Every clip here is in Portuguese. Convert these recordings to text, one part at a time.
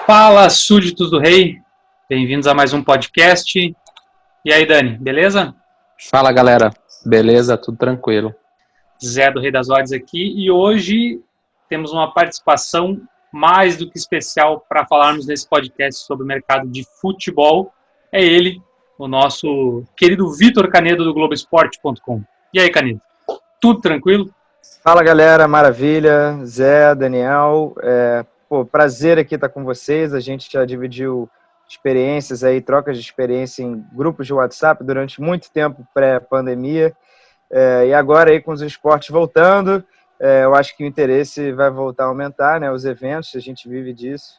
Fala, súditos do rei, bem-vindos a mais um podcast. E aí, Dani, beleza? Fala, galera. Beleza? Tudo tranquilo. Zé do Rei das Odds aqui e hoje temos uma participação mais do que especial para falarmos nesse podcast sobre o mercado de futebol. É ele, o nosso querido Vitor Canedo do Globoesporte.com. E aí, Canedo, tudo tranquilo? Fala, galera, maravilha. Zé, Daniel, prazer aqui estar com vocês. A gente já dividiu experiências aí, trocas de experiência em grupos de WhatsApp durante muito tempo pré-pandemia. E agora aí com os esportes voltando, eu acho que o interesse vai voltar a aumentar, né? Os eventos, a gente vive disso.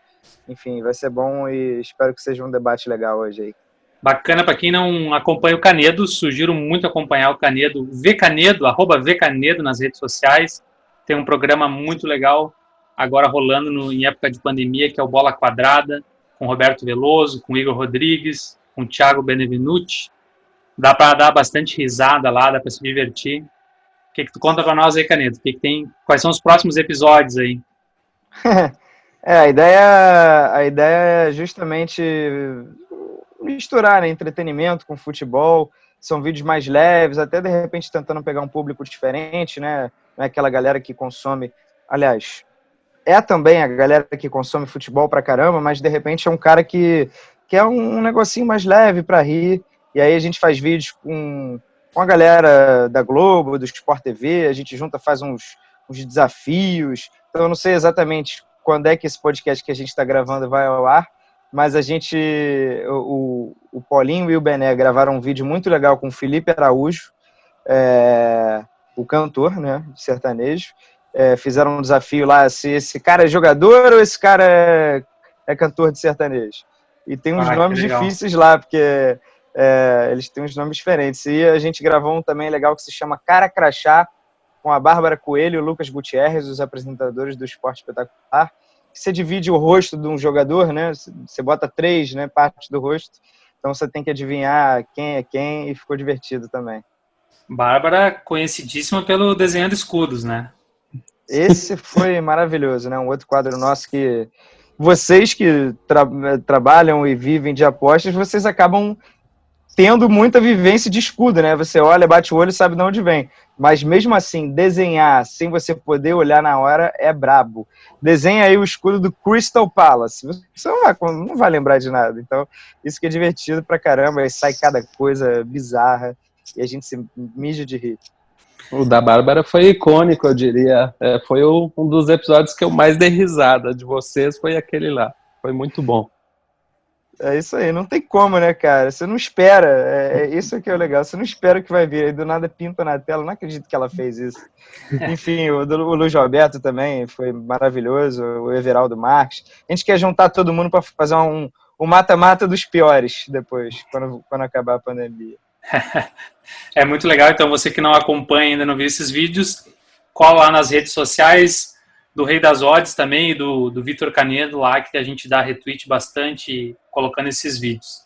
Enfim, vai ser bom e espero que seja um debate legal hoje aí. Bacana para quem não acompanha o Canedo, sugiro muito acompanhar o Canedo, @vcanedo nas redes sociais. Tem um programa muito legal agora rolando em época de pandemia, que é o Bola Quadrada, com Roberto Veloso, com Igor Rodrigues, com Thiago Benevenuti. Dá para dar bastante risada lá, dá para se divertir. O que tu conta para nós aí, Canedo? Quais são os próximos episódios aí? A ideia é justamente misturar, né, entretenimento com futebol. São vídeos mais leves, até de repente tentando pegar um público diferente, né? Não é aquela galera que consome. Aliás, é também a galera que consome futebol pra caramba, mas de repente é um cara que quer um negocinho mais leve para rir. E aí a gente faz vídeos com a galera da Globo, do Sport TV, a gente junta, faz uns desafios. Então eu não sei exatamente quando é que esse podcast que a gente está gravando vai ao ar, mas o Paulinho e o Bené gravaram um vídeo muito legal com o Felipe Araújo, o cantor, né, de sertanejo. Fizeram um desafio lá, se esse cara é jogador ou esse cara é cantor de sertanejo. E tem uns nomes difíceis lá, porque eles têm uns nomes diferentes. E a gente gravou um também legal que se chama Cara Crachá, com a Bárbara Coelho e o Lucas Gutierrez, os apresentadores do Esporte Espetacular. Você divide o rosto de um jogador, né? Você bota 3, né, partes do rosto. Então você tem que adivinhar quem é quem, e ficou divertido também. Bárbara, conhecidíssima pelo desenho de escudos, né? Esse foi maravilhoso, né? Um outro quadro nosso que vocês que trabalham e vivem de apostas, vocês acabam tendo muita vivência de escudo, né? Você olha, bate o olho e sabe de onde vem. Mas mesmo assim, desenhar sem você poder olhar na hora é brabo. Desenha aí o escudo do Crystal Palace. Você não vai lembrar de nada. Então, isso que é divertido pra caramba. Aí sai cada coisa bizarra e a gente se mija de rir. O da Bárbara foi icônico, eu diria. Foi um dos episódios que eu mais dei risada de vocês, foi aquele lá. Foi muito bom. É isso aí, não tem como, né, cara? Você não espera, isso que é o legal, você não espera o que vai vir, aí do nada pinta na tela, não acredito que ela fez isso. Enfim, o Luiz Roberto também foi maravilhoso, o Everaldo Marques. A gente quer juntar todo mundo para fazer um mata-mata dos piores depois, quando acabar a pandemia. É muito legal, então você que não acompanha, ainda não viu esses vídeos, cola lá nas redes sociais do Rei das Odds também e do Vitor Canedo lá, que a gente dá retweet bastante colocando esses vídeos.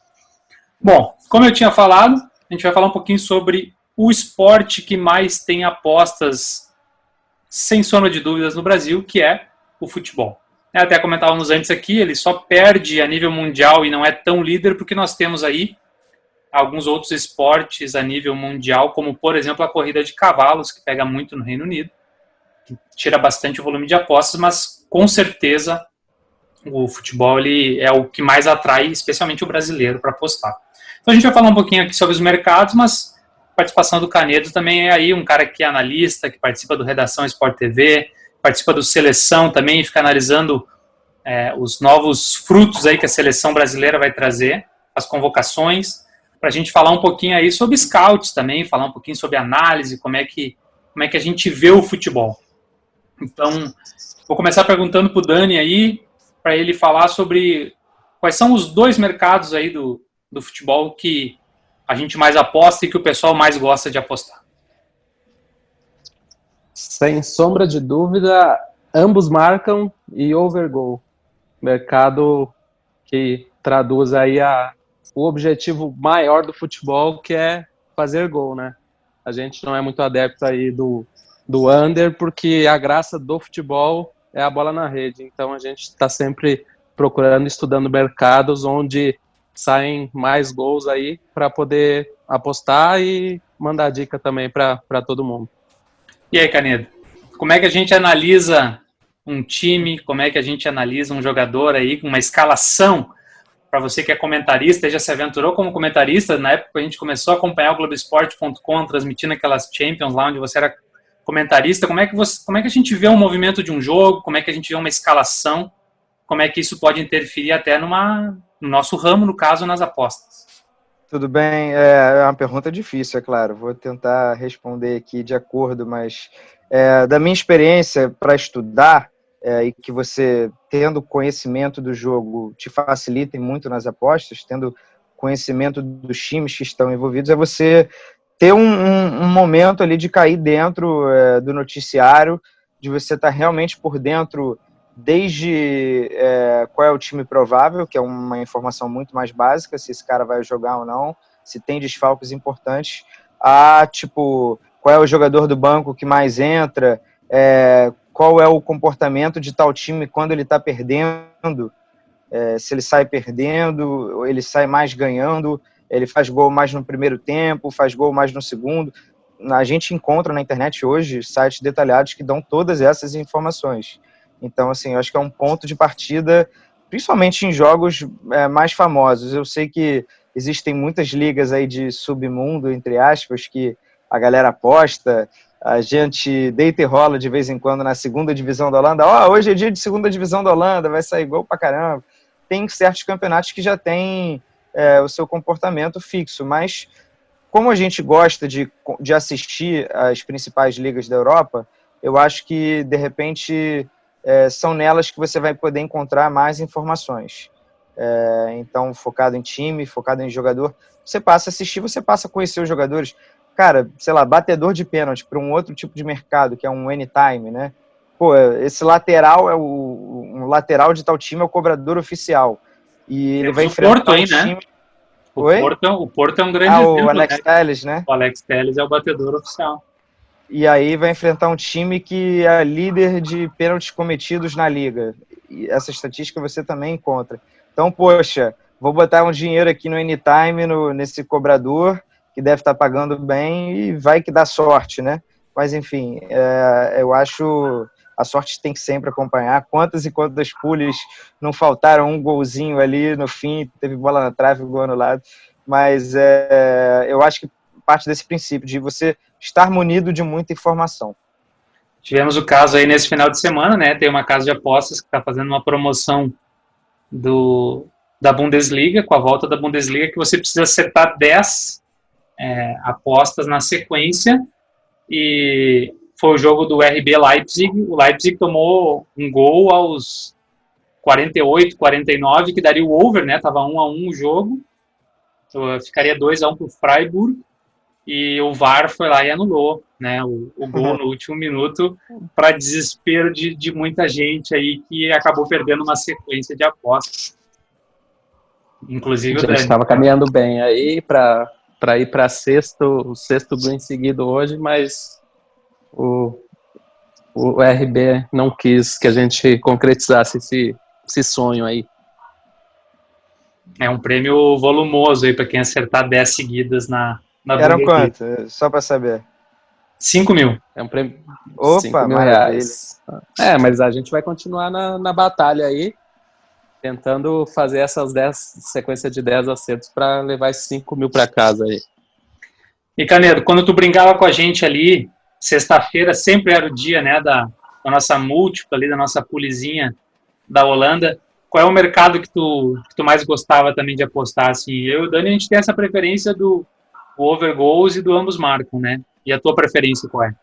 Bom, como eu tinha falado, a gente vai falar um pouquinho sobre o esporte que mais tem apostas, sem sombra de dúvidas, no Brasil, que é o futebol. Até comentávamos antes aqui, ele só perde a nível mundial e não é tão líder porque nós temos aí alguns outros esportes a nível mundial, como, por exemplo, a corrida de cavalos, que pega muito no Reino Unido, que tira bastante o volume de apostas, mas, com certeza, o futebol ele é o que mais atrai, especialmente o brasileiro, para apostar. Então, a gente vai falar um pouquinho aqui sobre os mercados, mas a participação do Canedo também é aí um cara que é analista, que participa do Redação Sport TV, participa do Seleção também, fica analisando os novos frutos aí que a seleção brasileira vai trazer, as convocações, para a gente falar um pouquinho aí sobre scouts também, falar um pouquinho sobre análise, como é que a gente vê o futebol. Então, vou começar perguntando para o Dani aí, para ele falar sobre quais são os dois mercados aí do futebol que a gente mais aposta e que o pessoal mais gosta de apostar. Sem sombra de dúvida, ambos marcam e overgo. Mercado que traduz aí o objetivo maior do futebol, que é fazer gol, né? A gente não é muito adepto aí do under, porque a graça do futebol é a bola na rede. Então a gente está sempre procurando, estudando mercados onde saem mais gols aí para poder apostar e mandar dica também para todo mundo. E aí, Canedo, como é que a gente analisa um time, como é que a gente analisa um jogador aí com uma escalação? Para você que é comentarista, já se aventurou como comentarista, na época que a gente começou a acompanhar o Globoesporte.com, transmitindo aquelas Champions lá onde você era comentarista, como é que a gente vê um movimento de um jogo, como é que a gente vê uma escalação, como é que isso pode interferir até no nosso ramo, no caso, nas apostas? Tudo bem, é uma pergunta difícil, é claro, vou tentar responder aqui de acordo, mas da minha experiência para estudar, e que você, tendo conhecimento do jogo, te facilita muito nas apostas, tendo conhecimento dos times que estão envolvidos, é você ter um momento ali de cair dentro do noticiário, de você estar realmente por dentro, desde qual é o time provável, que é uma informação muito mais básica, se esse cara vai jogar ou não, se tem desfalques importantes, a, tipo, qual é o jogador do banco que mais entra, qual é o comportamento de tal time quando ele está perdendo, se ele sai perdendo, ou ele sai mais ganhando, ele faz gol mais no primeiro tempo, faz gol mais no segundo. A gente encontra na internet hoje sites detalhados que dão todas essas informações. Então, assim, eu acho que é um ponto de partida, principalmente em jogos mais famosos. Eu sei que existem muitas ligas aí de submundo, entre aspas, que a galera aposta, a gente deita e rola de vez em quando na segunda divisão da Holanda. Hoje é dia de segunda divisão da Holanda, vai sair gol pra caramba. Tem certos campeonatos que já tem o seu comportamento fixo, mas como a gente gosta de assistir as principais ligas da Europa, eu acho que, de repente, são nelas que você vai poder encontrar mais informações. Então, focado em time, focado em jogador, você passa a assistir, você passa a conhecer os jogadores. Cara, sei lá, batedor de pênalti para um outro tipo de mercado, que é um anytime, né? Pô, esse lateral um lateral de tal time é o cobrador oficial. E ele vai enfrentar Porto aí, time... né? O Porto é um grande o exemplo, Alex Telles, né? O Alex Telles é o batedor oficial. E aí vai enfrentar um time que é líder de pênaltis cometidos na liga. E essa estatística você também encontra. Então, poxa, vou botar um dinheiro aqui no Anytime, nesse cobrador, que deve estar pagando bem, e vai que dá sorte, né? Mas, enfim, eu acho a sorte tem que sempre acompanhar. Quantas e quantas pulhas não faltaram, um golzinho ali no fim, teve bola na trave, gol anulado. Mas eu acho que parte desse princípio de você estar munido de muita informação. Tivemos o caso aí nesse final de semana, né? Tem uma casa de apostas que está fazendo uma promoção da Bundesliga, com a volta da Bundesliga, que você precisa acertar 10 apostas na sequência, e foi o jogo do RB Leipzig. O Leipzig tomou um gol aos 48, 49, que daria o over, né? Tava 1-1 o jogo, então, ficaria 2-1 para o Freiburg, e o VAR foi lá e anulou, né, o gol no último minuto, para desespero de muita gente aí que acabou perdendo uma sequência de apostas. Inclusive o Dani. A gente estava caminhando bem aí para ir para o sexto green seguido hoje, mas o RB não quis que a gente concretizasse esse sonho aí. É um prêmio volumoso aí para quem acertar 10 seguidas na Eram quanto? Só para saber. 5 mil. É um prêmio. Opa, 5 mil maravilha. reais. Mas a gente vai continuar na batalha aí, tentando fazer essas 10 sequência de 10 acertos para levar esses 5 mil para casa aí. E Canedo, quando tu brincava com a gente ali, sexta-feira sempre era o dia, né, da nossa múltipla ali, da nossa pulizinha da Holanda. Qual é o mercado que tu mais gostava também de apostar? Assim, eu e o Dani, a gente tem essa preferência do over goals e do ambos marcam, né? E a tua preferência qual é?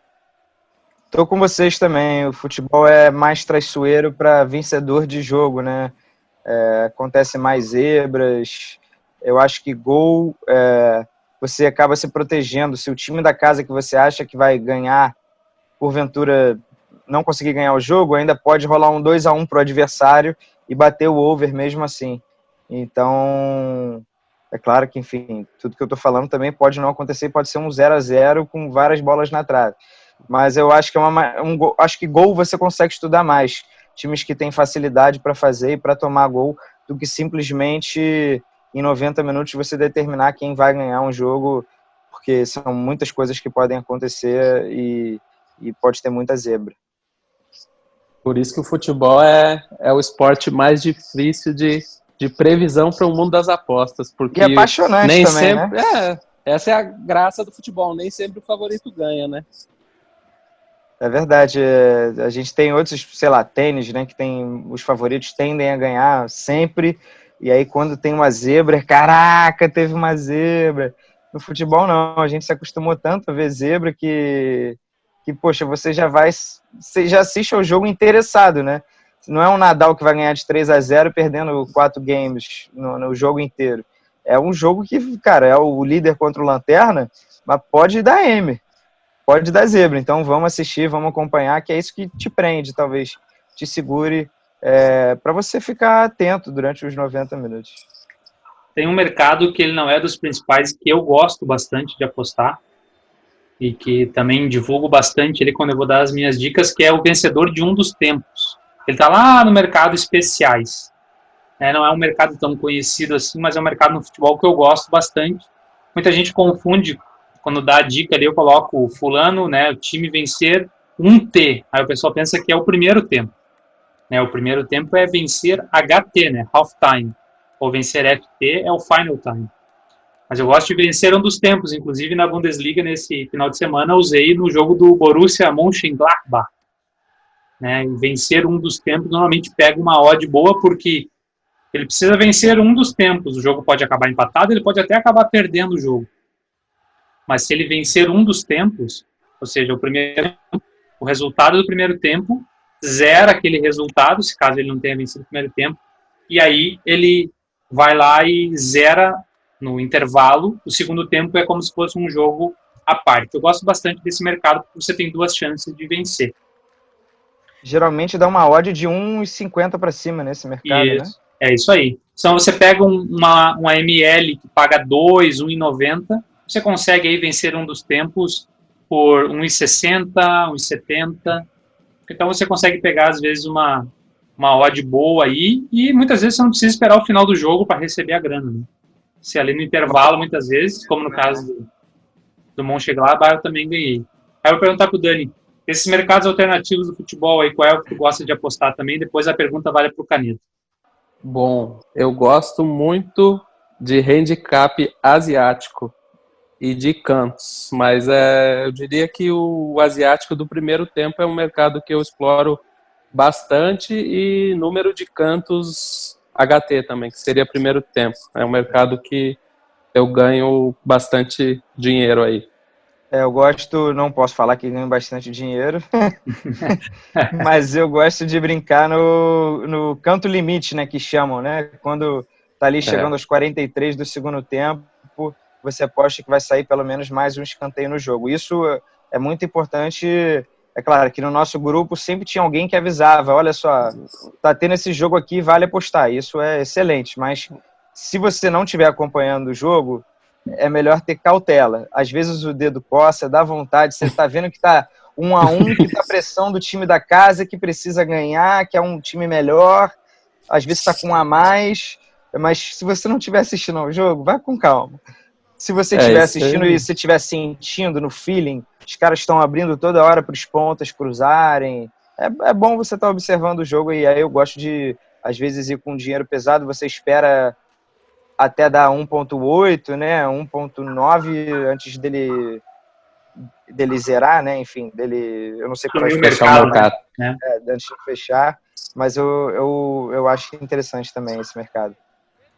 Tô com vocês também. O futebol é mais traiçoeiro para vencedor de jogo, né? Acontece mais zebras. Eu acho que gol, você acaba se protegendo. Se o time da casa que você acha que vai ganhar, porventura não conseguir ganhar o jogo, ainda pode rolar um 2-1 pro adversário e bater o over mesmo assim. Então, é claro que, enfim, tudo que eu tô falando também pode não acontecer, pode ser um 0-0 com várias bolas na trave. Mas eu acho que acho que gol você consegue estudar mais. times que têm facilidade para fazer e para tomar gol, do que simplesmente em 90 minutos você determinar quem vai ganhar um jogo, porque são muitas coisas que podem acontecer e pode ter muita zebra. Por isso que o futebol é o esporte mais difícil de previsão para o mundo das apostas, porque E é apaixonante nem também, sempre, né? Essa é a graça do futebol, nem sempre o favorito ganha, né? É verdade, a gente tem outros, sei lá, tênis, né, que tem, os favoritos tendem a ganhar sempre, e aí quando tem uma zebra, caraca, teve uma zebra. No futebol não, a gente se acostumou tanto a ver zebra que poxa, você já assiste ao jogo interessado, né? Não é um Nadal que vai ganhar de 3-0 perdendo 4 games no jogo inteiro. É um jogo que, cara, é o líder contra o lanterna, mas pode dar M. Pode dar zebra, então vamos assistir, vamos acompanhar, que é isso que te prende, talvez te segure, para você ficar atento durante os 90 minutos. Tem um mercado que ele não é dos principais, que eu gosto bastante de apostar, e que também divulgo bastante ele quando eu vou dar as minhas dicas, que é o vencedor de um dos tempos. Ele está lá no mercado especiais. Não é um mercado tão conhecido assim, mas é um mercado no futebol que eu gosto bastante. Muita gente confunde, quando dá a dica ali, eu coloco o fulano, né, o time vencer 1T. Aí o pessoal pensa que é o primeiro tempo. O primeiro tempo é vencer HT, né, half time. Ou vencer FT é o final time. Mas eu gosto de vencer um dos tempos. Inclusive, na Bundesliga, nesse final de semana, usei no jogo do Borussia Mönchengladbach. E vencer um dos tempos normalmente pega uma odd boa, porque ele precisa vencer um dos tempos. O jogo pode acabar empatado, ele pode até acabar perdendo o jogo. Mas se ele vencer um dos tempos, ou seja, o resultado do primeiro tempo, zera aquele resultado, se caso ele não tenha vencido o primeiro tempo, e aí ele vai lá e zera no intervalo. O segundo tempo é como se fosse um jogo à parte. Eu gosto bastante desse mercado, porque você tem 2 chances de vencer. Geralmente dá uma odd de 1,50 para cima nesse mercado, isso, né? É isso aí. Então você pega uma ML que paga 2, 1,90, você consegue aí vencer um dos tempos por 1,60, 1,70. Então você consegue pegar, às vezes, uma odd boa aí, e muitas vezes você não precisa esperar o final do jogo para receber a grana. Né? Se ali no intervalo, muitas vezes, como no caso do Mönchengladbach, eu também ganhei. Aí eu vou perguntar para o Dani, esses mercados alternativos do futebol aí, qual é o que tu gosta de apostar também? Depois a pergunta vale para o Canedo. Bom, eu gosto muito de handicap asiático e de cantos, mas eu diria que o asiático do primeiro tempo é um mercado que eu exploro bastante, e número de cantos HT também, que seria primeiro tempo. É um mercado que eu ganho bastante dinheiro aí. Eu gosto, não posso falar que ganho bastante dinheiro, mas eu gosto de brincar no canto limite, né, que chamam, né? Quando tá ali chegando aos 43 do segundo tempo, você aposta que vai sair pelo menos mais um escanteio no jogo. Isso é muito importante. É claro que no nosso grupo sempre tinha alguém que avisava, olha só, tá tendo esse jogo aqui, vale apostar. Isso é excelente, mas se você não estiver acompanhando o jogo, é melhor ter cautela. Às vezes o dedo coça, dá vontade, você tá vendo que tá 1-1, que tá pressão do time da casa, que precisa ganhar, que é um time melhor, às vezes tá com um a mais, mas se você não estiver assistindo ao jogo, vai com calma. Se você estiver assistindo e se estiver sentindo no feeling, os caras estão abrindo toda hora para os pontas cruzarem. É bom você estar observando o jogo, e aí eu gosto de, às vezes, ir com dinheiro pesado, você espera até dar 1.8, né, 1.9 antes dele zerar, né, enfim, eu não sei qual é o mercado, né? Antes de fechar, mas eu acho interessante também esse mercado.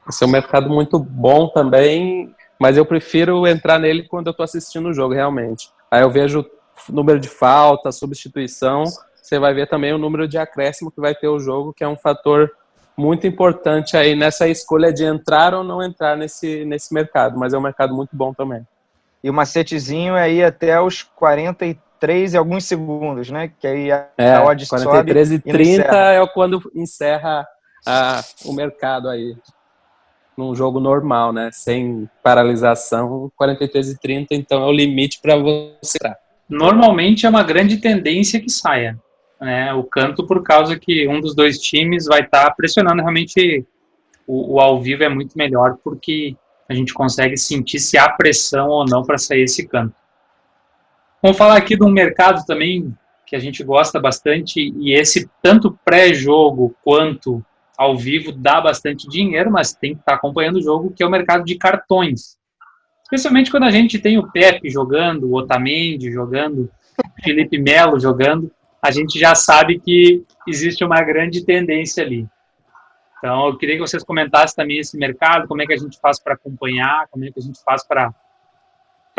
Esse é um mercado muito bom também, mas eu prefiro entrar nele quando eu estou assistindo o jogo, realmente. Aí eu vejo o número de falta, substituição, você vai ver também o número de acréscimo que vai ter o jogo, que é um fator muito importante aí nessa escolha de entrar ou não entrar nesse mercado, mas é um mercado muito bom também. E o macetezinho é ir até os 43 e alguns segundos, né? Que aí a odd 43 sobe e 30 é quando encerra o mercado aí. Num jogo normal, né? Sem paralisação, 43 e 30, então é o limite para você. Normalmente é uma grande tendência que saia. né, o canto por causa que um dos dois times vai estar pressionando realmente o ao vivo é muito melhor porque a gente consegue sentir se há pressão ou não para sair esse canto. Vamos falar aqui de um mercado também que a gente gosta bastante e esse tanto pré-jogo quanto ao vivo dá bastante dinheiro, mas tem que estar acompanhando o jogo, que é o mercado de cartões. Especialmente quando a gente tem o Pepe jogando, o Otamendi jogando, o Felipe Melo jogando, a gente já sabe que existe uma grande tendência ali. Então, eu queria que vocês comentassem também esse mercado, como é que a gente faz para acompanhar, como é que a gente faz para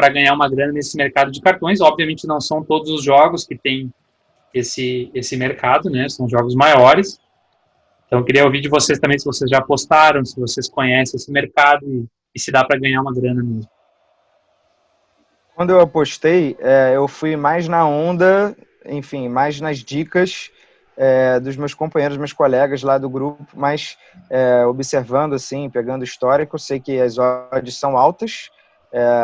ganhar uma grana nesse mercado de cartões. Obviamente, não são todos os jogos que tem esse mercado, né? São jogos maiores. Então, eu queria ouvir de vocês também se vocês já apostaram, se vocês conhecem esse mercado e se dá para ganhar uma grana mesmo. Quando eu apostei, eu fui mais na onda, enfim, mais nas dicas dos meus companheiros, meus colegas lá do grupo, mas observando, assim, pegando histórico, eu sei que as odds são altas,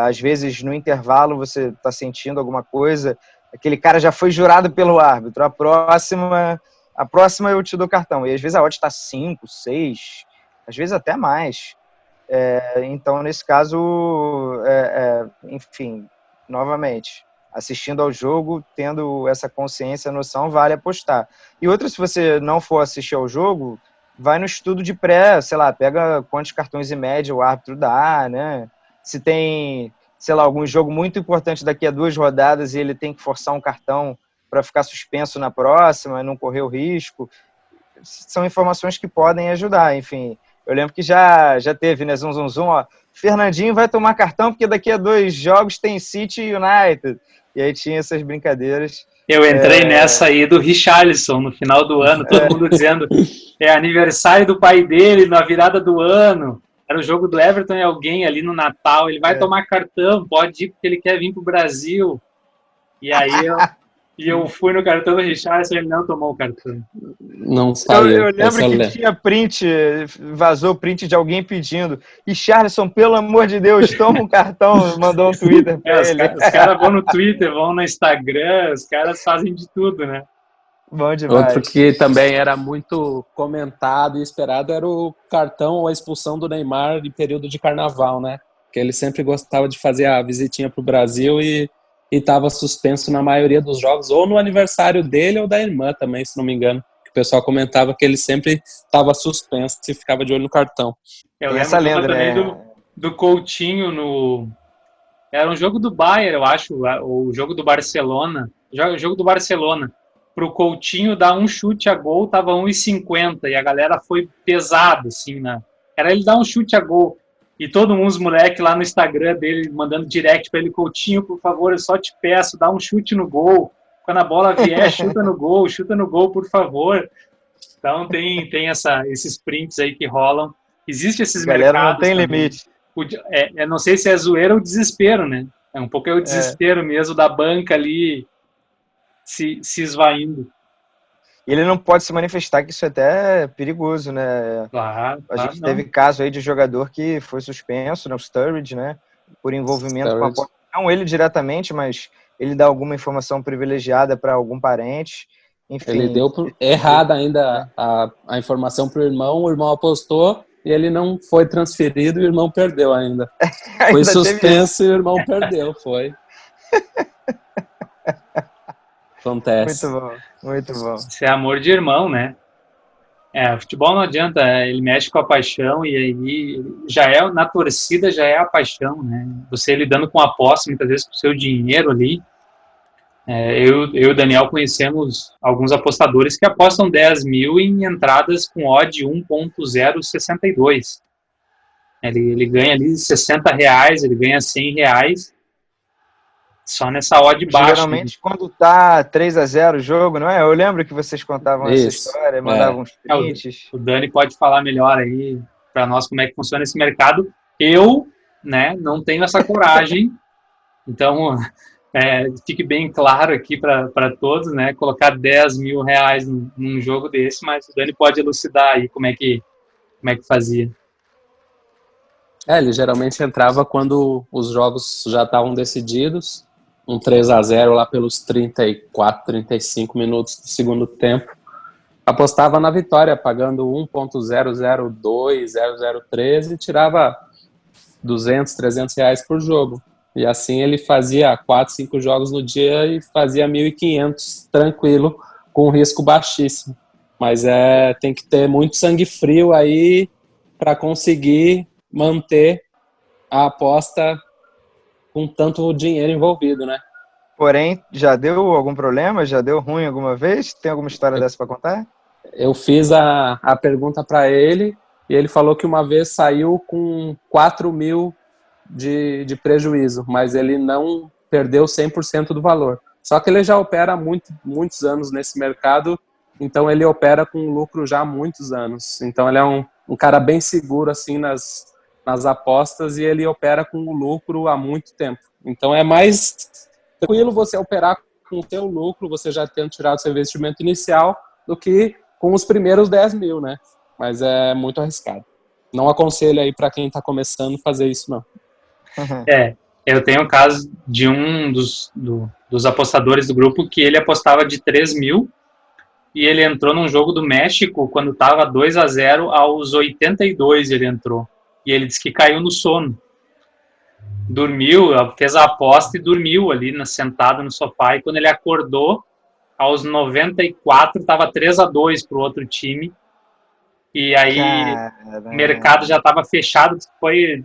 às vezes no intervalo você está sentindo alguma coisa, aquele cara já foi jurado pelo árbitro, a próxima eu te dou cartão, e às vezes a odd está 5, 6, às vezes até mais. Então, nesse caso, enfim, novamente, assistindo ao jogo, tendo essa consciência, noção, vale apostar. E outra, se você não for assistir ao jogo, vai no estudo de pré, sei lá, pega quantos cartões em média o árbitro dá, né? Se tem, sei lá, algum jogo muito importante daqui a 2 rodadas e ele tem que forçar um cartão para ficar suspenso na próxima, não correr o risco. São informações que podem ajudar, enfim. Eu lembro que já teve, né, zum, ó, Fernandinho vai tomar cartão porque daqui a 2 jogos tem City e United. E aí tinha essas brincadeiras. Eu entrei nessa aí do Richarlison no final do ano, todo mundo dizendo é aniversário do pai dele na virada do ano. Era o jogo do Everton e alguém ali no Natal. Ele vai tomar cartão, pode ir porque ele quer vir pro Brasil. E aí eu fui no cartão do Richarlison e ele não tomou o cartão. Não saiu. Eu lembro que tinha print, vazou print de alguém pedindo. E Charleston, pelo amor de Deus, toma um cartão, mandou um Twitter pra ele. Os caras vão no Twitter, vão no Instagram, os caras fazem de tudo, né? Bom demais. Outro que também era muito comentado e esperado era o cartão ou a expulsão do Neymar em período de carnaval, né? Que ele sempre gostava de fazer a visitinha pro Brasil e estava suspenso na maioria dos jogos, ou no aniversário dele ou da irmã também, se não me engano. O pessoal comentava que ele sempre estava suspenso e ficava de olho no cartão. Eu lembro essa lenda, também do Coutinho no... Era um jogo do Bayern, eu acho, o jogo do Barcelona. O jogo do Barcelona. Pro Coutinho dar um chute a gol, tava 1,50 e a galera foi pesado, assim, né? Era ele dar um chute a gol. E todo mundo, os moleques lá no Instagram dele, mandando direct para ele, Coutinho, por favor, eu só te peço, dá um chute no gol. Quando a bola vier, chuta no gol, por favor. Então tem esses prints aí que rolam. Existem esses mercados. Galera, não tem também. Limite. Não sei se é zoeira ou desespero, né? Um pouco o desespero mesmo da banca ali se esvaindo. Ele não pode se manifestar, que isso é até perigoso, né? Claro, a gente teve caso aí de jogador que foi suspenso, né? O Sturridge, né? Por envolvimento com a porta. Não ele diretamente, mas ele dá alguma informação privilegiada para algum parente. Enfim. Ele deu errada ainda a informação para o irmão apostou e ele não foi transferido e o irmão perdeu ainda. Foi suspenso e o irmão perdeu, foi. Acontece. Muito bom. Isso é amor de irmão, né? O futebol não adianta, ele mexe com a paixão e aí na torcida já é a paixão, né? Você lidando com aposta, muitas vezes com o seu dinheiro ali. Eu e o Daniel conhecemos alguns apostadores que apostam 10 mil em entradas com odd 1.062. Ele ganha ali R$60, ele ganha R$100 só nessa odd baixa. Geralmente, quando tá 3-0 o jogo, não é? Eu lembro que vocês contavam essa história, mandavam uns prints. O Dani pode falar melhor aí para nós como é que funciona esse mercado. Eu, né, não tenho essa coragem, então fique bem claro aqui para todos, né, colocar 10 mil reais num jogo desse, mas o Dani pode elucidar aí como é que fazia. Ele geralmente entrava quando os jogos já estavam decididos. um 3-0 lá pelos 34, 35 minutos do segundo tempo. Apostava na vitória, pagando 1.002, 003 e tirava 200, 300 reais por jogo. E assim ele fazia 4, 5 jogos no dia e fazia 1.500 tranquilo, com risco baixíssimo. Mas tem que ter muito sangue frio aí para conseguir manter a aposta com tanto dinheiro envolvido, né? Porém, já deu algum problema? Já deu ruim alguma vez? Tem alguma história dessa para contar? Eu fiz a pergunta para ele e ele falou que uma vez saiu com 4 mil de prejuízo, mas ele não perdeu 100% do valor. Só que ele já opera há muitos anos nesse mercado, então ele opera com lucro já há muitos anos. Então ele é um cara bem seguro assim nas apostas e ele opera com lucro há muito tempo. Então é mais tranquilo você operar com o seu lucro, você já tendo tirado seu investimento inicial, do que com os primeiros 10 mil, né? Mas é muito arriscado. Não aconselho aí para quem está começando fazer isso, não. Eu tenho o caso de um dos apostadores do grupo que ele apostava de 3 mil e ele entrou num jogo do México quando estava 2-0 aos 82 ele entrou. E ele disse que caiu no sono. Dormiu, fez a aposta e dormiu ali sentado no sofá. E quando ele acordou, aos 94, estava 3-2 para o outro time. E aí o mercado já estava fechado. Foi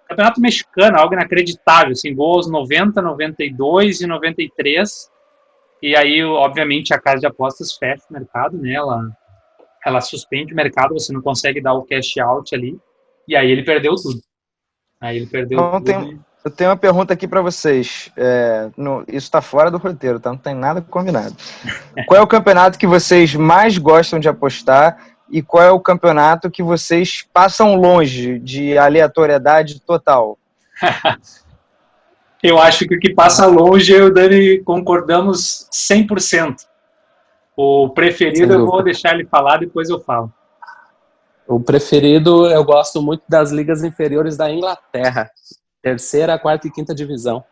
campeonato mexicano, algo inacreditável. Assim, gol aos 90, 92 e 93. E aí, obviamente, a casa de apostas fecha o mercado, né? Ela suspende o mercado, você não consegue dar o cash out ali. E aí ele perdeu tudo. Então, eu tenho uma pergunta aqui para vocês. Isso está fora do roteiro, tá? Não tem nada combinado. Qual é o campeonato que vocês mais gostam de apostar e qual é o campeonato que vocês passam longe de aleatoriedade total? Eu acho que o que passa longe, eu e o Dani concordamos 100%. O preferido eu vou deixar ele falar, depois eu falo. O preferido, eu gosto muito das ligas inferiores da Inglaterra. Terceira, quarta e quinta divisão.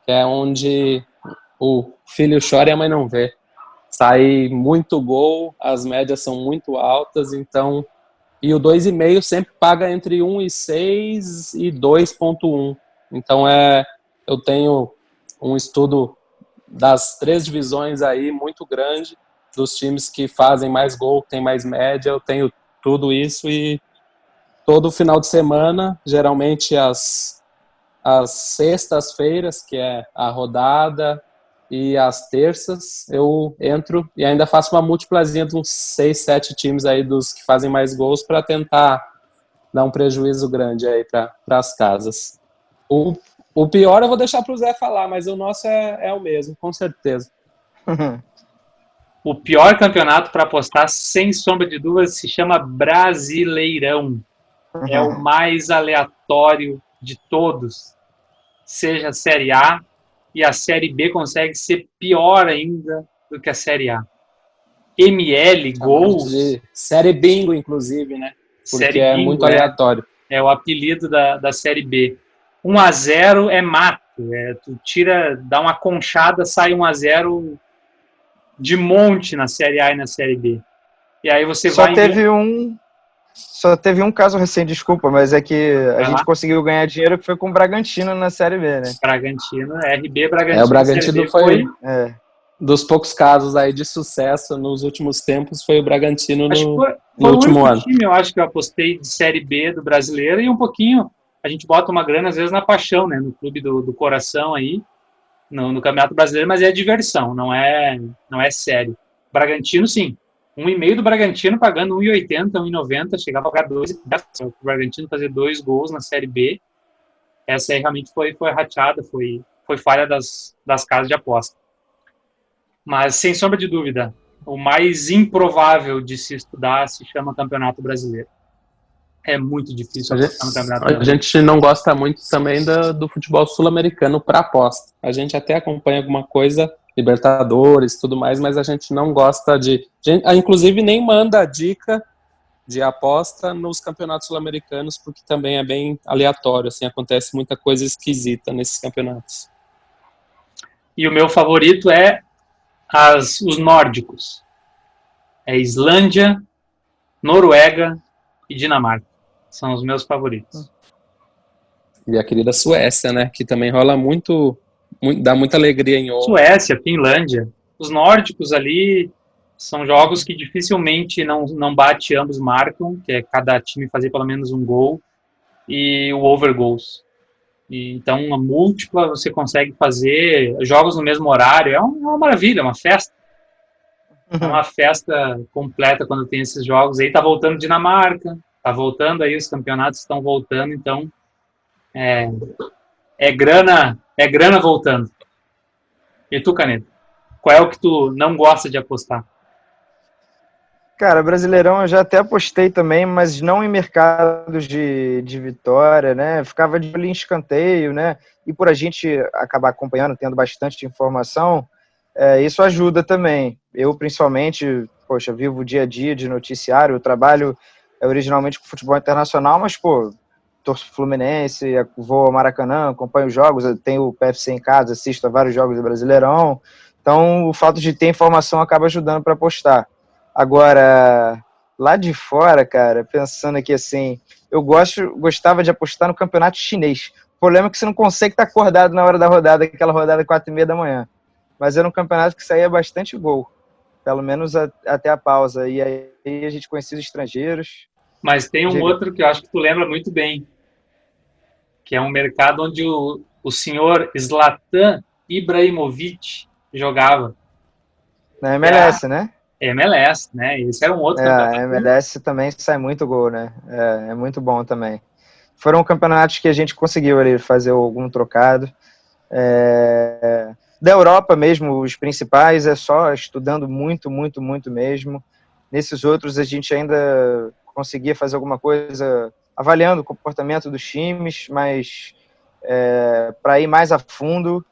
Que é onde o filho chora e a mãe não vê. Sai muito gol, as médias são muito altas, então... E o 2,5 sempre paga entre 1,6 e 2,1. Então eu tenho um estudo das 3 divisões aí muito grande, dos times que fazem mais gol, que tem mais média, eu tenho tudo isso e todo final de semana, geralmente as sextas-feiras, que é a rodada, e às terças eu entro e ainda faço uma múltiplazinha de uns 6, 7 times aí dos que fazem mais gols para tentar dar um prejuízo grande aí para as casas. O pior eu vou deixar para o Zé falar, mas o nosso é o mesmo, com certeza. O pior campeonato para apostar, sem sombra de dúvidas, se chama Brasileirão. É o mais aleatório de todos. Seja a Série A, e a Série B consegue ser pior ainda do que a Série A. ML, gols... Série Bingo, inclusive, né? Porque série é bingo, muito aleatório. É o apelido da Série B. 1-0 é mato. Tu dá uma conchada, sai 1-0 de monte na Série A e na Série B. E aí você Só teve um caso recente, desculpa, mas é que a gente conseguiu ganhar dinheiro que foi com o Bragantino na Série B, né? Bragantino, RB Bragantino. O Bragantino foi dos poucos casos aí de sucesso nos últimos tempos, foi o Bragantino no último ano. Time, eu acho que eu apostei de Série B do brasileiro e um pouquinho, a gente bota uma grana às vezes na paixão, né? No clube do coração aí, no Campeonato Brasileiro, mas é diversão, não é sério. Bragantino, sim. 1,5 do Bragantino pagando 1,80, 1,90, chegava a pagar 2. O Bragantino fazer 2 gols na Série B. Essa aí realmente foi rateada, foi falha das casas de aposta. Mas, sem sombra de dúvida, o mais improvável de se estudar se chama Campeonato Brasileiro. É muito difícil apostar no Campeonato Brasileiro. A gente não gosta muito também do futebol sul-americano para aposta. A gente até acompanha alguma coisa, Libertadores, tudo mais, mas a gente não gosta inclusive nem manda dica de aposta nos campeonatos sul-americanos, porque também é bem aleatório, assim, acontece muita coisa esquisita nesses campeonatos. E o meu favorito é os nórdicos. É Islândia, Noruega e Dinamarca. São os meus favoritos. E a querida Suécia, né? Que também rola dá muita alegria em ouro. Suécia, Finlândia. Os nórdicos ali são jogos que dificilmente não bate, ambos marcam, que é cada time fazer pelo menos um gol, e o over goals. Então, uma múltipla você consegue fazer jogos no mesmo horário. É uma maravilha, é uma festa. É uma festa completa quando tem esses jogos. Aí tá voltando Dinamarca, tá voltando aí, os campeonatos estão voltando, então é grana voltando. E tu, Canedo? Qual é o que tu não gosta de apostar? Cara, Brasileirão eu já até apostei também, mas não em mercados de vitória, né? Ficava de olho em escanteio, né? E por a gente acabar acompanhando, tendo bastante informação, isso ajuda também. Eu, principalmente, poxa, vivo o dia a dia de noticiário, eu trabalho originalmente com futebol internacional, mas, pô, torço pro Fluminense, vou ao Maracanã, acompanho os jogos, eu tenho o PFC em casa, assisto a vários jogos do Brasileirão. Então, o fato de ter informação acaba ajudando para apostar. Agora, lá de fora, cara, pensando aqui assim, eu gostava de apostar no campeonato chinês. O problema é que você não consegue estar acordado na hora da rodada, aquela rodada 4h30 da manhã. Mas era um campeonato que saía bastante gol, pelo menos até a pausa. E aí a gente conhecia os estrangeiros. Mas tem um Diga. outro que eu acho que tu lembra muito bem, que é um mercado onde o senhor Zlatan Ibrahimovic jogava. Na MLS, né? MLS, né? Esse era um outro A campeonato. MLS também sai muito gol, né? É muito bom também. Foram campeonatos que a gente conseguiu ali fazer algum trocado. Da Europa mesmo, os principais, é só estudando muito, muito, muito mesmo. Nesses outros, a gente ainda conseguia fazer alguma coisa avaliando o comportamento dos times, mas para ir mais a fundo,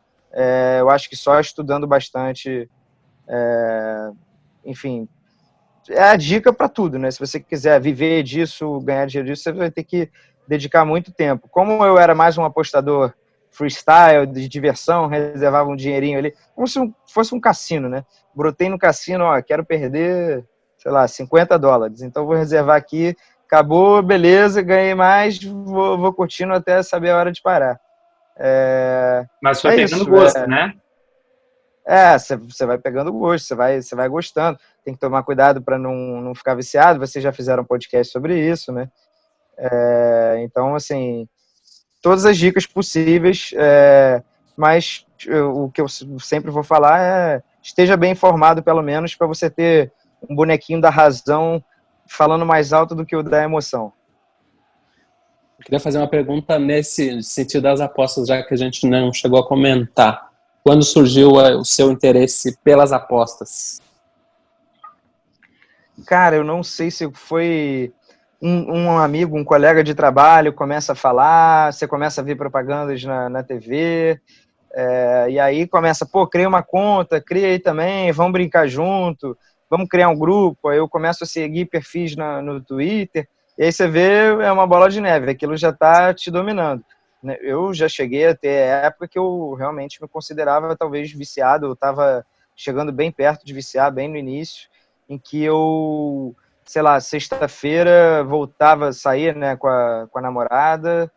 eu acho que só estudando bastante, enfim, é a dica para tudo, né? Se você quiser viver disso, ganhar dinheiro disso, você vai ter que dedicar muito tempo. Como eu era mais um apostador freestyle, de diversão, reservava um dinheirinho ali, como se fosse um cassino, né? Brotei no cassino, ó, quero perder, sei lá, $50. Então vou reservar aqui, acabou, beleza, ganhei mais, vou curtindo até saber a hora de parar. Mas foi pegando Isso, gosto, né? você vai pegando gosto, você vai gostando. Tem que tomar cuidado para não ficar viciado. Vocês já fizeram um podcast sobre isso, né? Então, assim, todas as dicas possíveis, mas o que eu sempre vou falar é esteja bem informado, pelo menos, para você ter um bonequinho da razão falando mais alto do que o da emoção. Eu queria fazer uma pergunta nesse sentido das apostas, já que a gente não chegou a comentar. Quando surgiu o seu interesse pelas apostas? Cara, eu não sei se foi um amigo, um colega de trabalho começa a falar, você começa a ver propagandas na TV, e aí começa, pô, cria uma conta, cria aí também, vamos brincar junto, vamos criar um grupo. Aí eu começo a seguir perfis no Twitter, e aí você vê, é uma bola de neve, aquilo já está te dominando. Eu já cheguei a ter época que eu realmente me considerava talvez viciado, eu estava chegando bem perto de viciar, bem no início, em que eu, sei lá, sexta-feira voltava, saía, né, com a namorada,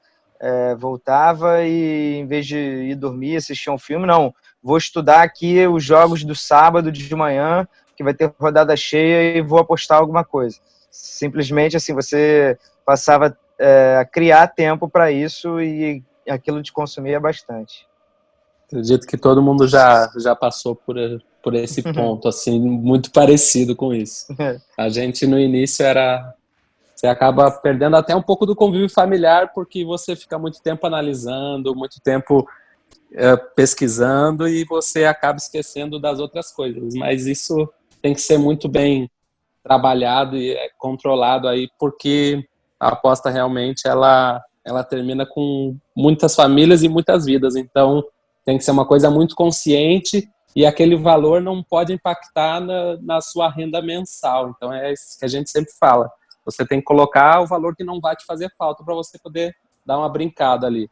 voltava e em vez de ir dormir, assistir um filme, não, vou estudar aqui os jogos do sábado de manhã, que vai ter rodada cheia, e vou apostar alguma coisa. Simplesmente assim, você passava a criar tempo para isso e aquilo te consumia bastante. Acredito que todo mundo já passou por esse ponto, assim, muito parecido com isso. A gente, no início, você acaba perdendo até um pouco do convívio familiar, porque você fica muito tempo analisando, muito tempo pesquisando, e você acaba esquecendo das outras coisas. Mas isso tem que ser muito bem trabalhado e controlado aí, porque a aposta realmente ela termina com muitas famílias e muitas vidas. Então, tem que ser uma coisa muito consciente e aquele valor não pode impactar na sua renda mensal. Então, é isso que a gente sempre fala. Você tem que colocar o valor que não vai te fazer falta para você poder dar uma brincada ali.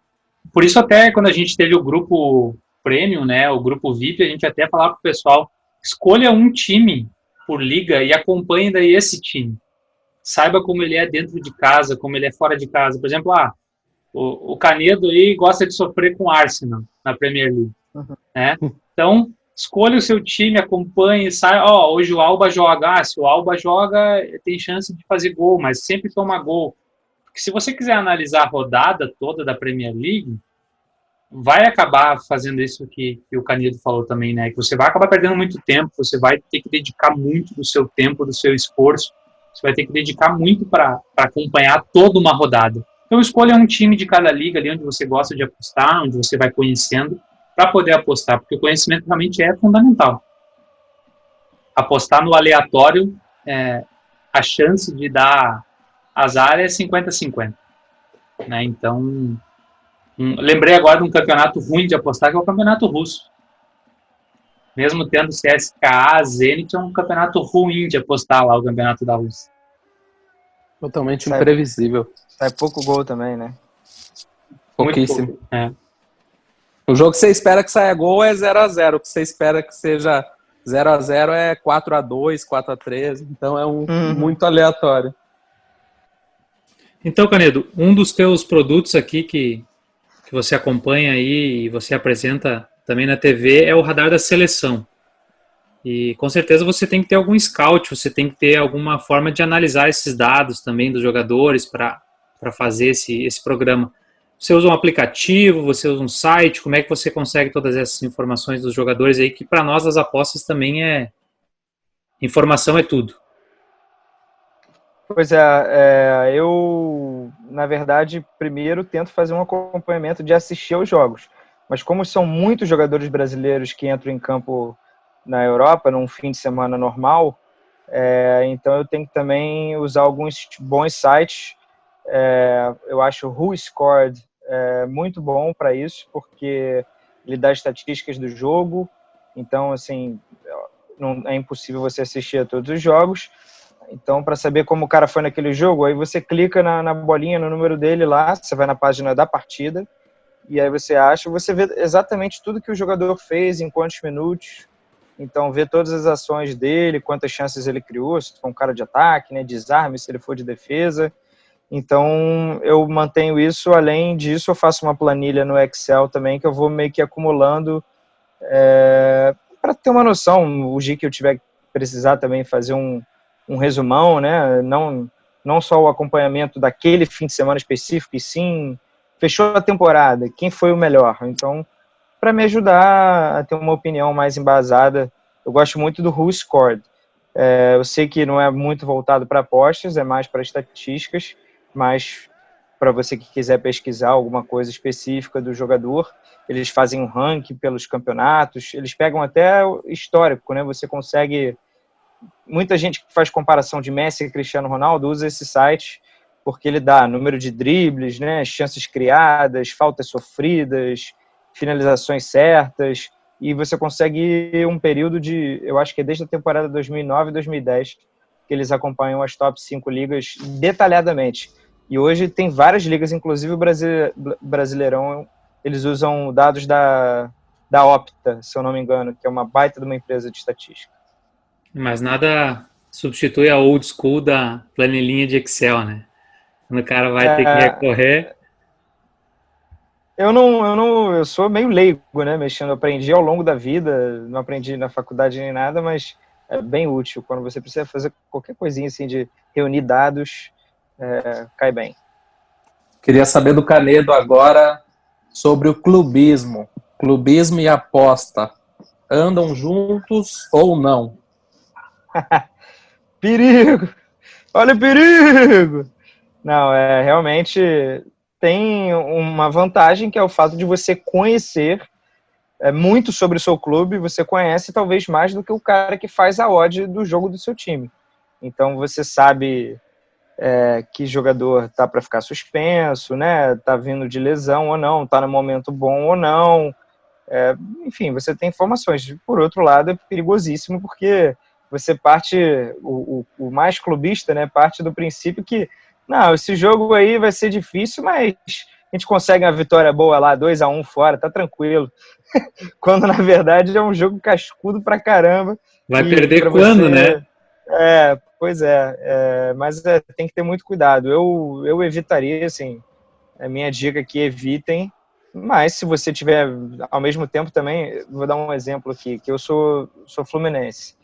Por isso até quando a gente teve o grupo Premium, né, o grupo VIP, a gente até falava para o pessoal, escolha um time por liga e acompanhe daí esse time. Saiba como ele é dentro de casa, como ele é fora de casa. Por exemplo, o Canedo aí gosta de sofrer com o Arsenal na Premier League, né? Então, escolha o seu time, acompanhe, sai, hoje o Alba joga, se o Alba joga, tem chance de fazer gol, mas sempre toma gol. Porque se você quiser analisar a rodada toda da Premier League, vai acabar fazendo isso que o Canedo falou também, né? Que você vai acabar perdendo muito tempo, você vai ter que dedicar muito do seu tempo, do seu esforço, você vai ter que dedicar muito para acompanhar toda uma rodada. Então, escolha um time de cada liga ali onde você gosta de apostar, onde você vai conhecendo, para poder apostar, porque o conhecimento realmente é fundamental. Apostar no aleatório, a chance de dar azar é 50-50. Né? Então, lembrei agora de um campeonato ruim de apostar, que é o campeonato russo. Mesmo tendo CSKA, Zenit, é um campeonato ruim de apostar lá, o campeonato da Rússia. Totalmente imprevisível. Sai pouco gol também, né? Pouquíssimo. O jogo que você espera que saia gol é 0-0. O que você espera que seja 0-0 é 4-2, 4-3. Então é muito aleatório. Então, Canedo, um dos teus produtos aqui que você acompanha aí e você apresenta também na TV é o Radar da Seleção. E com certeza você tem que ter algum scout, você tem que ter alguma forma de analisar esses dados também dos jogadores para fazer esse programa. Você usa um aplicativo, você usa um site, como é que você consegue todas essas informações dos jogadores aí, que para nós as apostas também informação é tudo. Pois é, eu, na verdade, primeiro tento fazer um acompanhamento de assistir aos jogos. Mas como são muitos jogadores brasileiros que entram em campo na Europa, num fim de semana normal, então eu tenho que também usar alguns bons sites. Eu acho o WhoScored muito bom para isso, porque ele dá estatísticas do jogo, então, assim, não é impossível você assistir a todos os jogos. Então, para saber como o cara foi naquele jogo, aí você clica na bolinha, no número dele lá, você vai na página da partida, e aí você vê exatamente tudo que o jogador fez, em quantos minutos. Então, vê todas as ações dele, quantas chances ele criou, se for um cara de ataque, né, desarme, se ele for de defesa. Então, eu mantenho isso. Além disso, eu faço uma planilha no Excel também, que eu vou meio que acumulando para ter uma noção. O dia que eu tiver que precisar também fazer um resumão, né? Não só o acompanhamento daquele fim de semana específico, e sim, fechou a temporada, quem foi o melhor. Então, para me ajudar a ter uma opinião mais embasada, eu gosto muito do WhoScored. Eu sei que não é muito voltado para apostas, é mais para estatísticas, mas para você que quiser pesquisar alguma coisa específica do jogador, eles fazem um ranking pelos campeonatos, eles pegam até o histórico, né? Você consegue... Muita gente que faz comparação de Messi e Cristiano Ronaldo usa esse site porque ele dá número de dribles, né, chances criadas, faltas sofridas, finalizações certas, e você consegue um período de, eu acho que é desde a temporada 2009 e 2010, que eles acompanham as top 5 ligas detalhadamente. E hoje tem várias ligas, inclusive o Brasileirão, eles usam dados da Opta, se eu não me engano, que é uma baita de uma empresa de estatística. Mas nada substitui a old school da planilhinha de Excel, né? Quando o cara vai ter que recorrer... Eu sou meio leigo, né, mexendo, eu aprendi ao longo da vida, não aprendi na faculdade nem nada, mas é bem útil, quando você precisa fazer qualquer coisinha assim de reunir dados, cai bem. Queria saber do Canedo agora sobre o clubismo. Clubismo e aposta andam juntos ou não? Perigo! Olha o perigo! Não, realmente tem uma vantagem, que é o fato de você conhecer muito sobre o seu clube. Você conhece talvez mais do que o cara que faz a odd do jogo do seu time. Então você sabe que jogador tá para ficar suspenso, né? Tá vindo de lesão ou não, tá no momento bom ou não. Enfim, você tem informações. Por outro lado, é perigosíssimo, porque você parte, o mais clubista, né, parte do princípio que, não, esse jogo aí vai ser difícil, mas gente consegue uma vitória boa lá, 2-1 fora, tá tranquilo. Quando, na verdade, é um jogo cascudo pra caramba. Vai perder quando, né? Pois é, mas tem que ter muito cuidado. Eu evitaria, assim, a minha dica aqui, evitem, mas se você tiver, ao mesmo tempo também, vou dar um exemplo aqui, que eu sou fluminense.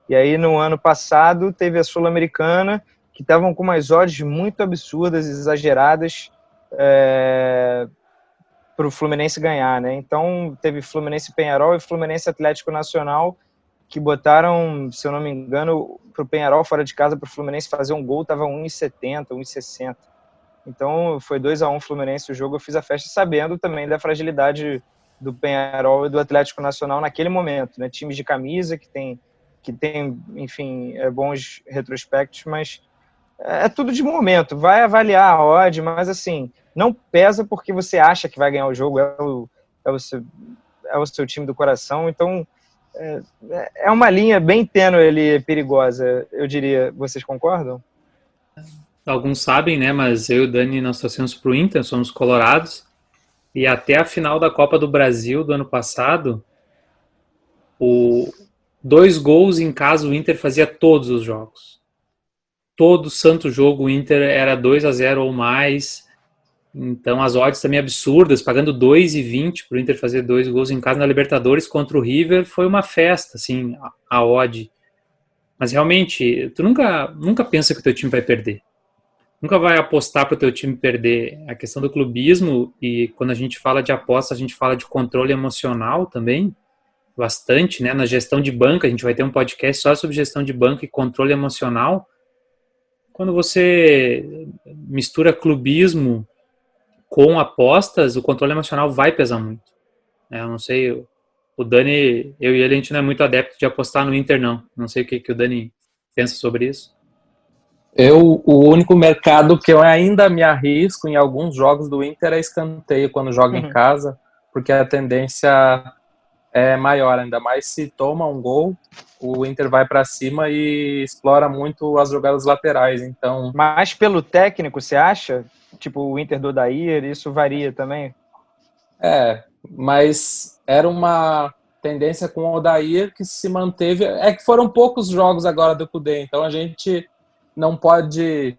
E aí, no ano passado, teve a Sul-Americana, que estavam com umas odds muito absurdas, exageradas, para o Fluminense ganhar, né? Então, teve Fluminense Penharol e Fluminense Atlético Nacional, que botaram, se eu não me engano, para o Penharol fora de casa, para o Fluminense fazer um gol, estava 1,70, 1,60. Então, foi 2-1 Fluminense o jogo. Eu fiz a festa sabendo também da fragilidade do Penharol e do Atlético Nacional naquele momento, né? Times de camisa que tem, enfim, bons retrospectos, mas é tudo de momento. Vai avaliar a odd, mas assim, não pesa porque você acha que vai ganhar o jogo, é o seu time do coração. Então, é uma linha bem tênue ali, perigosa, eu diria. Vocês concordam? Alguns sabem, né? Mas eu e o Dani, nós torcemos pro Inter, somos colorados. E até a final da Copa do Brasil do ano passado, 2 gols em casa o Inter fazia todos os jogos. Todo santo jogo o Inter era 2-0 ou mais. Então as odds também absurdas, pagando 2,20 pro Inter fazer 2 gols em casa na Libertadores contra o River, foi uma festa, assim, a odd. Mas realmente, tu nunca pensa que o teu time vai perder. Nunca vai apostar para o teu time perder. A questão do clubismo, e quando a gente fala de aposta, a gente fala de controle emocional também, bastante, né? Na gestão de banco, a gente vai ter um podcast só sobre gestão de banco e controle emocional. Quando você mistura clubismo com apostas, o controle emocional vai pesar muito. Eu não sei, o Dani, eu e ele, a gente não é muito adepto de apostar no Inter, não. Não sei o que o Dani pensa sobre isso. O único mercado que eu ainda me arrisco em alguns jogos do Inter é escanteio quando joga em casa, porque a tendência é maior, ainda mais se toma um gol, o Inter vai para cima e explora muito as jogadas laterais, então... Mas pelo técnico, você acha? Tipo, o Inter do Odair, isso varia também? Mas era uma tendência com o Odair que se manteve, que foram poucos jogos agora do Cudê, então a gente não pode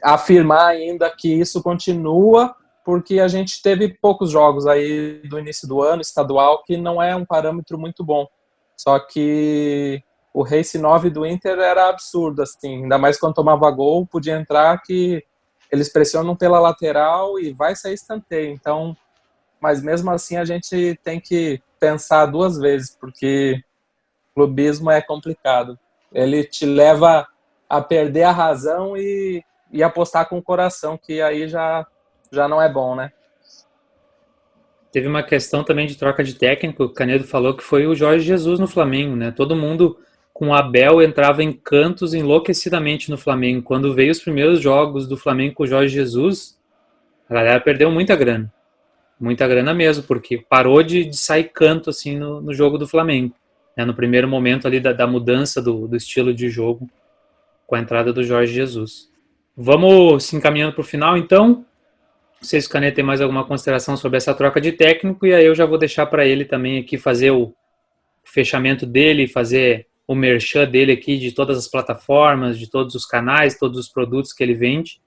afirmar ainda que isso continua, porque a gente teve poucos jogos aí do início do ano, estadual, que não é um parâmetro muito bom. Só que o Race 9 do Inter era absurdo, assim, ainda mais quando tomava gol, podia entrar que eles pressionam pela lateral e vai sair escanteio. Então, mas mesmo assim a gente tem que pensar 2 vezes, porque clubismo é complicado. Ele te leva a perder a razão e apostar com o coração, que aí já não é bom, né? Teve uma questão também de troca de técnico, o Canedo falou que foi o Jorge Jesus no Flamengo, né? Todo mundo com o Abel entrava em cantos enlouquecidamente no Flamengo. Quando veio os primeiros jogos do Flamengo com o Jorge Jesus, a galera perdeu muita grana mesmo, porque parou de sair canto assim no jogo do Flamengo, né? No primeiro momento ali da mudança do estilo de jogo com a entrada do Jorge Jesus. Vamos se encaminhando para o final, então. Não sei se o Caneta tem mais alguma consideração sobre essa troca de técnico, e aí eu já vou deixar para ele também aqui fazer o fechamento dele, fazer o merchan dele aqui de todas as plataformas, de todos os canais, todos os produtos que ele vende.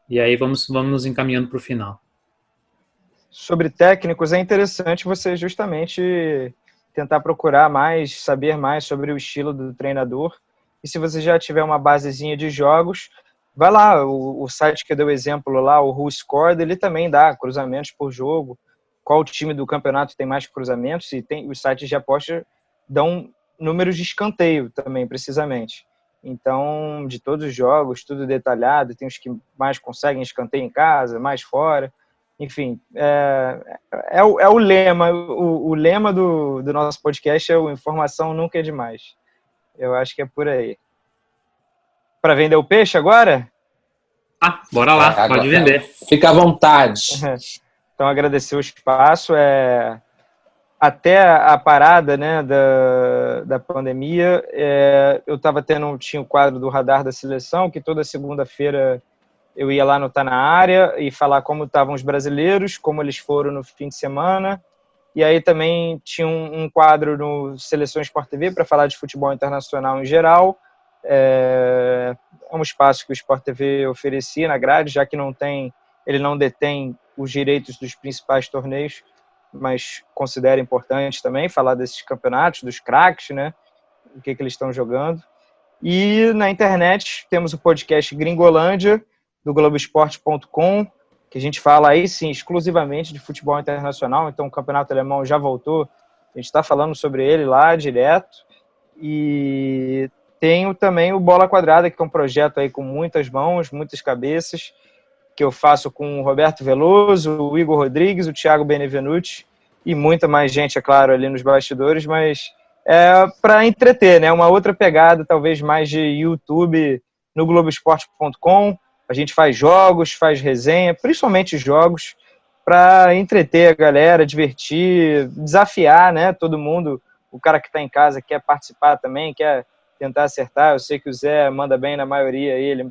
E aí vamos nos encaminhando para o final. Sobre técnicos, é interessante você justamente tentar procurar mais, saber mais sobre o estilo do treinador. E se você já tiver uma basezinha de jogos, vai lá, o site que eu dei o exemplo lá, o WhoScored, ele também dá cruzamentos por jogo, qual time do campeonato tem mais cruzamentos, e os sites de aposta dão números de escanteio também, precisamente. Então, de todos os jogos, tudo detalhado, tem os que mais conseguem escanteio em casa, mais fora. Enfim, é o lema, o lema do nosso podcast é o informação nunca é demais. Eu acho que é por aí. Para vender o peixe agora? Bora lá, pode vender. Fica à vontade. Então, agradecer o espaço. Até a parada, né, da pandemia, eu tinha o quadro do Radar da Seleção, que toda segunda-feira eu ia lá no Tá Na Área e falar como estavam os brasileiros, como eles foram no fim de semana. E aí também tinha um quadro no Seleção Sport TV para falar de futebol internacional em geral. É um espaço que o Sport TV oferecia na grade, já que ele não detém os direitos dos principais torneios, mas considera importante também falar desses campeonatos, dos craques, né? O que eles estão jogando. E na internet temos o podcast Gringolândia, do Globoesporte.com, que a gente fala aí sim exclusivamente de futebol internacional. Então o campeonato alemão já voltou, a gente está falando sobre ele lá direto. E tenho também o Bola Quadrada, que é um projeto aí com muitas mãos, muitas cabeças, que eu faço com o Roberto Veloso, o Igor Rodrigues, o Thiago Benevenuti e muita mais gente, é claro, ali nos bastidores, mas é para entreter, né? Uma outra pegada, talvez mais de YouTube no Globoesporte.com. A gente faz jogos, faz resenha, principalmente jogos, para entreter a galera, divertir, desafiar, né? Todo mundo, o cara que está em casa quer participar também, quer tentar acertar. Eu sei que o Zé manda bem na maioria aí, ele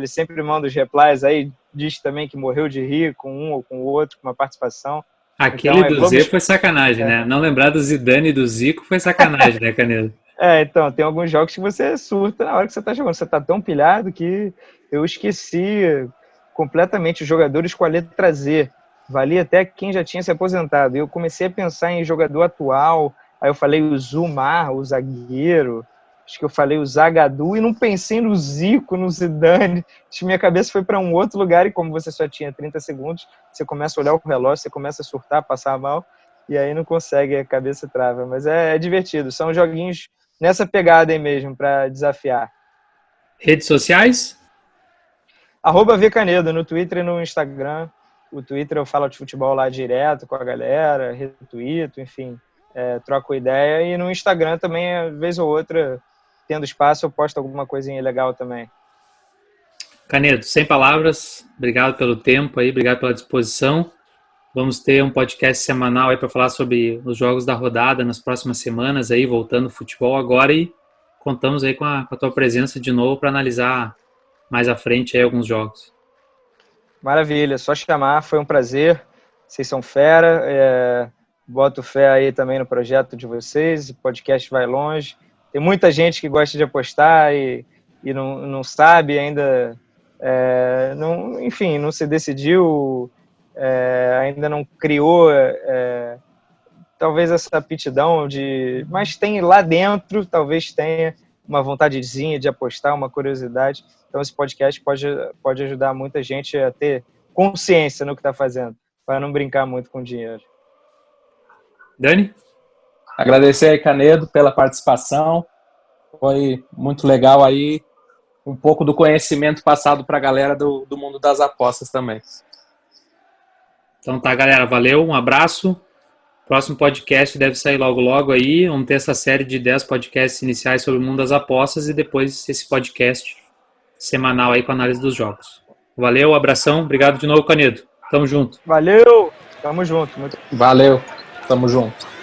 sempre manda os replies aí, diz também que morreu de rir com um ou com o outro, com uma participação. Aquele do Z foi sacanagem, né? Não lembrar do Zidane e do Zico foi sacanagem, né, Canedo? Então, tem alguns jogos que você surta na hora que você tá jogando. Você tá tão pilhado que eu esqueci completamente os jogadores com a letra Z. Valia até quem já tinha se aposentado. Eu comecei a pensar em jogador atual, aí eu falei o Zumar, o zagueiro, acho que eu falei o Zagadou e não pensei no Zico, no Zidane. Acho que minha cabeça foi para um outro lugar e como você só tinha 30 segundos, você começa a olhar o relógio, você começa a surtar, passar mal e aí não consegue, a cabeça trava. Mas é divertido, são joguinhos nessa pegada aí mesmo, para desafiar. Redes sociais? @vcanedo, no Twitter e no Instagram. O Twitter eu falo de futebol lá direto com a galera, retuito, enfim, troco ideia. E no Instagram também, vez ou outra, tendo espaço, eu posto alguma coisinha legal também. Canedo, sem palavras, obrigado pelo tempo aí, obrigado pela disposição. Vamos ter um podcast semanal aí para falar sobre os jogos da rodada nas próximas semanas aí, voltando ao futebol agora e contamos aí com a tua presença de novo para analisar mais à frente aí alguns jogos. Maravilha, só chamar, foi um prazer. Vocês são fera, boto fé aí também no projeto de vocês, o podcast vai longe. Tem muita gente que gosta de apostar e não sabe ainda, enfim, não se decidiu, ainda não criou talvez essa aptidão mas tem lá dentro, talvez tenha uma vontadezinha de apostar, uma curiosidade. Então esse podcast pode ajudar muita gente a ter consciência no que está fazendo, para não brincar muito com dinheiro. Dani? Agradecer aí, Canedo, pela participação. Foi muito legal aí, um pouco do conhecimento passado para a galera do mundo das apostas também. Então tá, galera, valeu, um abraço. Próximo podcast deve sair logo logo aí. Vamos ter essa série de 10 podcasts iniciais sobre o mundo das apostas e depois esse podcast semanal aí com a análise dos jogos. Valeu, abração, obrigado de novo, Canedo. Tamo junto. Valeu, tamo junto. Valeu, tamo junto.